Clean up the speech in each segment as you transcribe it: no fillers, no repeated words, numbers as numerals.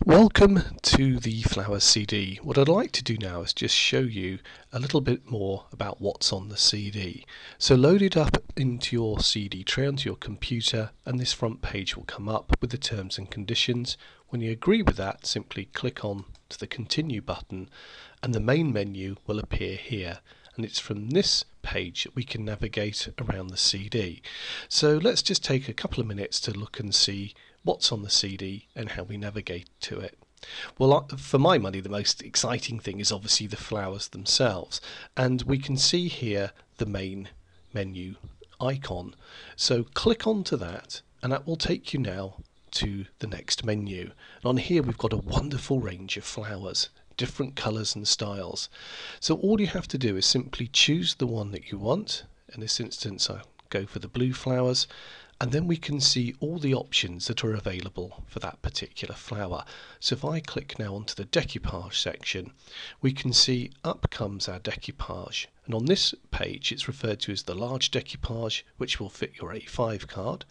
Welcome to the Flowers CD. What I'd like to do now is just show you a little bit more about what's on the CD. So load it up into your CD tray onto your computer, and this front page will come up with the terms and conditions. When you agree with that, simply click on to the continue button and the main menu will appear here. And it's from this page that we can navigate around the CD. So let's just take a couple of minutes to look and see what's on the CD and how we navigate to it. Well, for my money, the most exciting thing is obviously the flowers themselves, and we can see here the main menu icon. So click onto that and that will take you now to the next menu. And on here we've got a wonderful range of flowers, different colours and styles. So all you have to do is simply choose the one that you want. In this instance I'll go for the blue flowers, and then we can see all the options that are available for that particular flower. So if I click now onto the decoupage section, we can see up comes our decoupage, and on this page it's referred to as the large decoupage, which will fit your A5 card.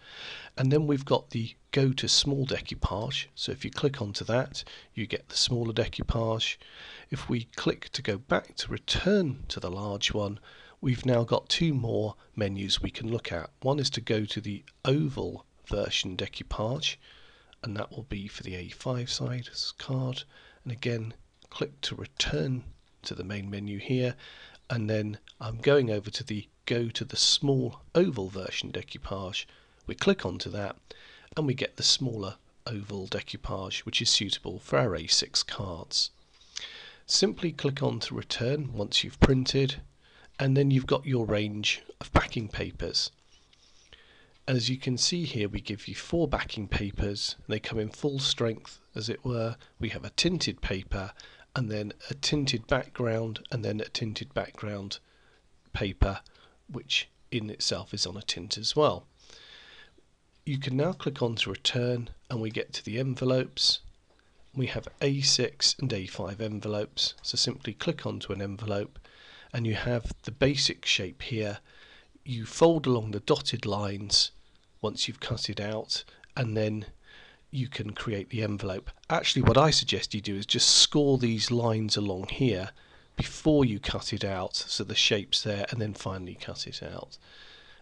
And then we've got the go to small decoupage, so if you click onto that you get the smaller decoupage. If we click to go back to return to the large one, we've now got two more menus we can look at. One is to go to the oval version decoupage, and that will be for the A5 size card, and again click to return to the main menu here, and then I'm going over to the go to the small oval version decoupage. We click onto that and we get the smaller oval decoupage, which is suitable for our A6 cards. Simply click on to return once you've printed, and then you've got your range of backing papers. As you can see here, we give you 4 backing papers. They come in full strength, as it were. We have a tinted paper, and then a tinted background, and then a tinted background paper, which in itself is on a tint as well. You can now click on to return, and we get to the envelopes. We have A6 and A5 envelopes, so simply click onto an envelope and you have the basic shape here. You fold along the dotted lines once you've cut it out, and then you can create the envelope. Actually, what I suggest you do is just score these lines along here before you cut it out, so the shape's there, and then finally cut it out.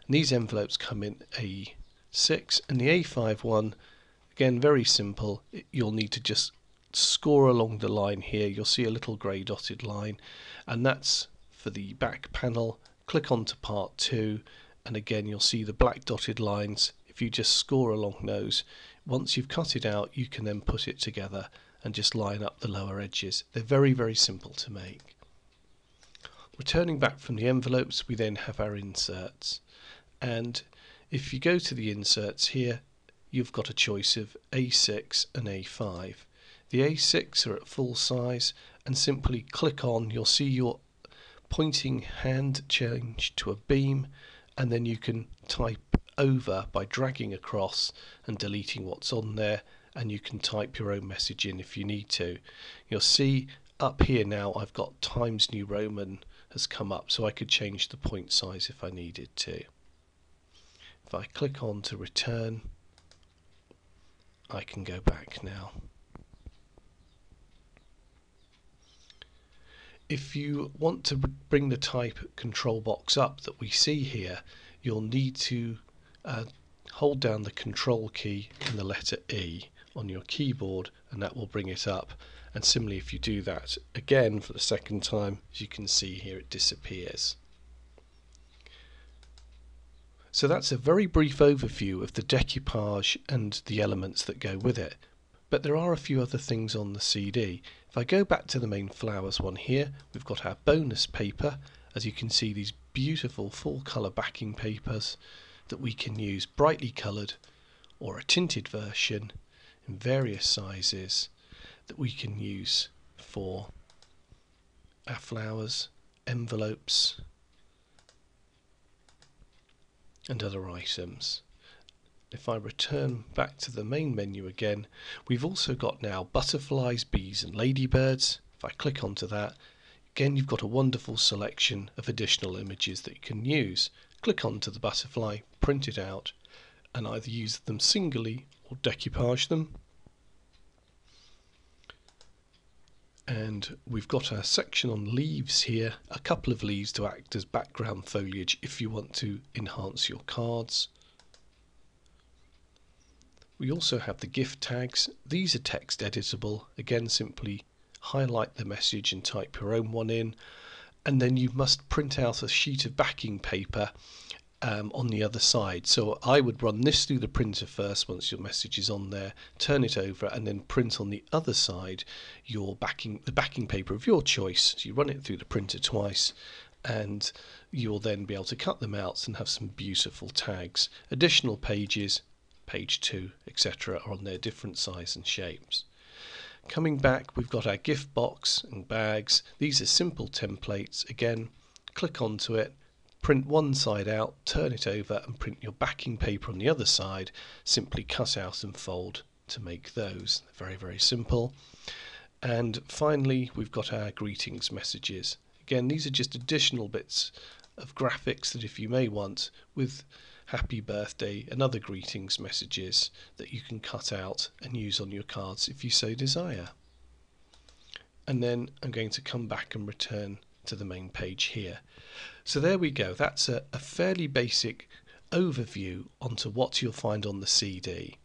And these envelopes come in A6, and the A5 one, again very simple. You'll need to just score along the line here. You'll see a little grey dotted line, and that's for the back panel. Click on to part 2, and again you'll see the black dotted lines. If you just score along those, once you've cut it out, you can then put it together and just line up the lower edges. They're very, very simple to make. Returning back from the envelopes, we then have our inserts, and if you go to the inserts here, you've got a choice of A6 and A5. The A6 are at full size, and simply click on, you'll see your pointing hand change to a beam, and then you can type over by dragging across and deleting what's on there, and you can type your own message in if you need to. You'll see up here now I've got Times New Roman has come up, so I could change the point size if I needed to. If I click on to return, I can go back now. If you want to bring the type control box up that we see here, you'll need to hold down the control key and the letter E on your keyboard, and that will bring it up. And similarly, if you do that again for the second time, as you can see here, it disappears. So that's a very brief overview of the decoupage and the elements that go with it. But there are a few other things on the CD. If I go back to the main flowers one here, we've got our bonus paper. As you can see, these beautiful full colour backing papers that we can use, brightly coloured or a tinted version in various sizes, that we can use for our flowers, envelopes and other items. If I return back to the main menu again, we've also got now butterflies, bees and ladybirds. If I click onto that, again you've got a wonderful selection of additional images that you can use. Click onto the butterfly, print it out, and either use them singly or decoupage them. And we've got a section on leaves here, a couple of leaves to act as background foliage if you want to enhance your cards. We also have the gift tags. These are text editable. Again, simply highlight the message and type your own one in, and then you must print out a sheet of backing paper on the other side. So I would run this through the printer first once your message is on there, turn it over, and then print on the other side the backing paper of your choice. So you run it through the printer twice, and you'll then be able to cut them out and have some beautiful tags. Additional pages, page 2, etc. are on their different size and shapes. Coming back, we've got our gift box and bags. These are simple templates. Again, click onto it, print one side out, turn it over, and print your backing paper on the other side. Simply cut out and fold to make those. Very, very simple. And finally, we've got our greetings messages. Again, these are just additional bits of graphics that if you may want, with happy birthday and other greetings messages that you can cut out and use on your cards if you so desire. And then I'm going to come back and return to the main page here. So there we go. That's a fairly basic overview onto what you'll find on the CD.